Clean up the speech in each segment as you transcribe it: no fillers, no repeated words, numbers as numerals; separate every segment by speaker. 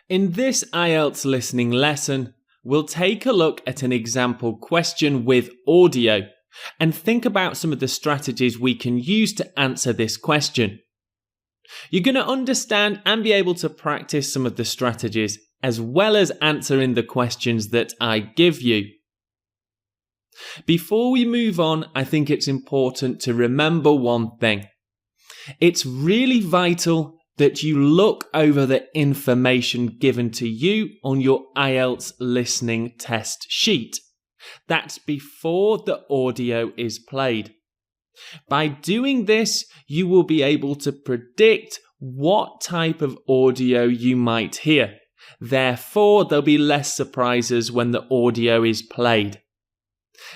Speaker 1: In this IELTS listening lesson, we'll take a look at an example question with audio and think about some of the strategies we can use to answer this question. You're going to understand and be able to practice some of the strategies as well as answering the questions that I give you. Before we move on, I think it's important to remember one thing. It's really vital that you look over the information given to you on your IELTS listening test sheet. That's before the audio is played. By doing this, you will be able to predict what type of audio you might hear. Therefore, there'll be less surprises when the audio is played.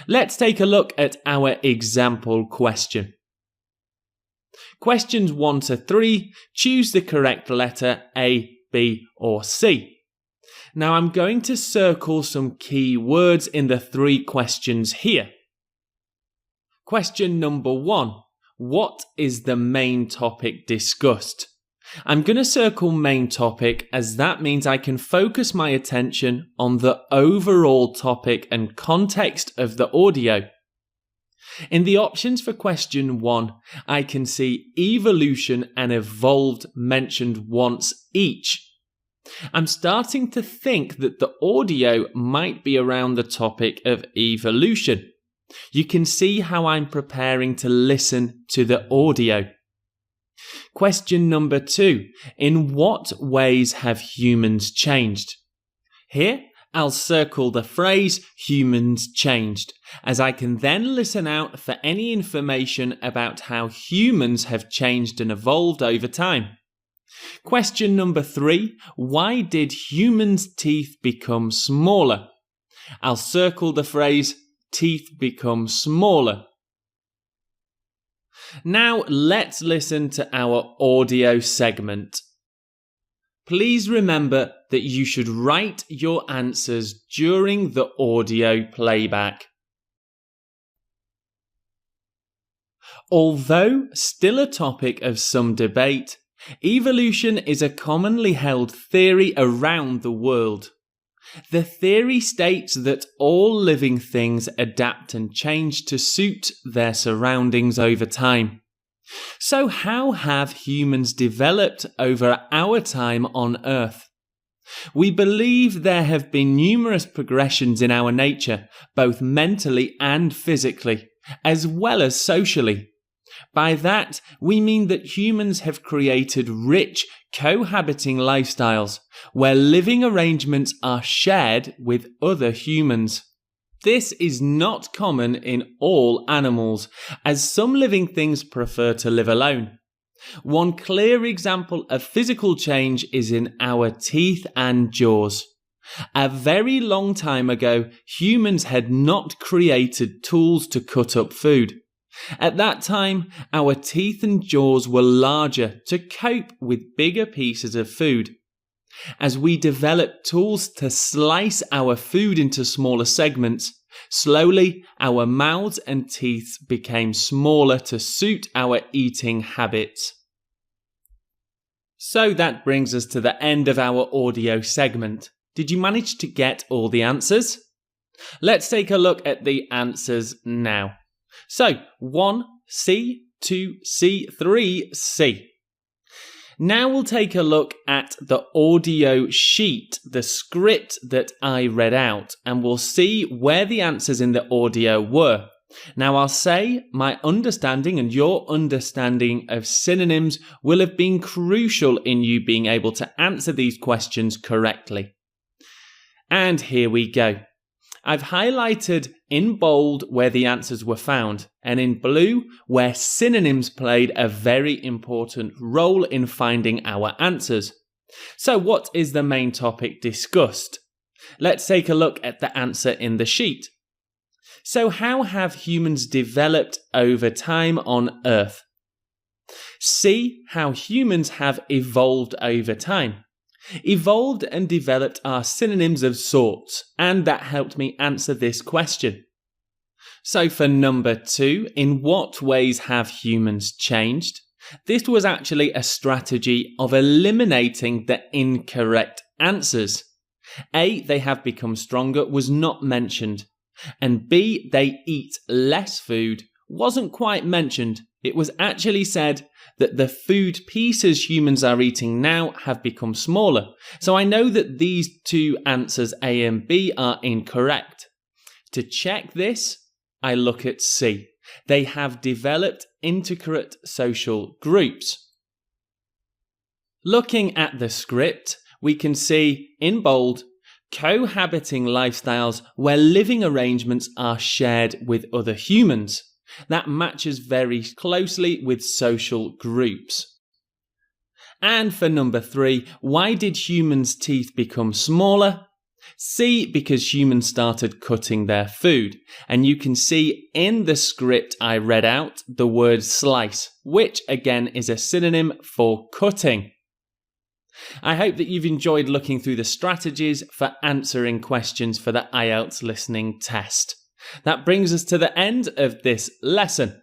Speaker 1: Let's take a look at our example question. Questions 1 to 3, choose the correct letter A, B, or C. Now I'm going to circle some key words in the 3 questions here. Question number 1. What is the main topic discussed? I'm going to circle main topic as that means I can focus my attention on the overall topic and context of the audio. In the options for question 1, I can see evolution and evolved mentioned once each. I'm starting to think that the audio might be around the topic of evolution. You can see how I'm preparing to listen to the audio. Question number 2. In what ways have humans changed? Here, I'll circle the phrase humans changed, as I can then listen out for any information about how humans have changed and evolved over time. Question number 3. Why did humans' teeth become smaller? I'll circle the phrase teeth become smaller. Now let's listen to our audio segment. Please remember that you should write your answers during the audio playback. Although still a topic of some debate, evolution is a commonly held theory around the world. The theory states that all living things adapt and change to suit their surroundings over time. So how have humans developed over our time on Earth? We believe there have been numerous progressions in our nature, both mentally and physically, as well as socially. By that, we mean that humans have created rich, cohabiting lifestyles where living arrangements are shared with other humans. This is not common in all animals, as some living things prefer to live alone. One clear example of physical change is in our teeth and jaws. A very long time ago, humans had not created tools to cut up food. At that time, our teeth and jaws were larger to cope with bigger pieces of food. As we developed tools to slice our food into smaller segments, slowly our mouths and teeth became smaller to suit our eating habits. So that brings us to the end of our audio segment. Did you manage to get all the answers? Let's take a look at the answers now. So, 1, C, 2, C, 3, C. Now we'll take a look at the audio sheet, the script that I read out, and we'll see where the answers in the audio were. Now I'll say my understanding and your understanding of synonyms will have been crucial in you being able to answer these questions correctly. And here we go. I've highlighted in bold where the answers were found, and in blue where synonyms played a very important role in finding our answers. So what is the main topic discussed? Let's take a look at the answer in the sheet. So how have humans developed over time on Earth? See how humans have evolved over time. Evolved and developed are synonyms of sorts, and that helped me answer this question. So for number 2, in what ways have humans changed? This was actually a strategy of eliminating the incorrect answers. A, they have become stronger was not mentioned. And B, they eat less food wasn't quite mentioned. It was actually said that the food pieces humans are eating now have become smaller. So I know that these two answers A and B are incorrect. To check this, I look at C. They have developed intricate social groups. Looking at the script, we can see in bold, cohabiting lifestyles where living arrangements are shared with other humans. That matches very closely with social groups. And for number 3, why did humans' teeth become smaller? C, because humans started cutting their food. And you can see in the script I read out the word slice, which again is a synonym for cutting. I hope that you've enjoyed looking through the strategies for answering questions for the IELTS listening test. That brings us to the end of this lesson.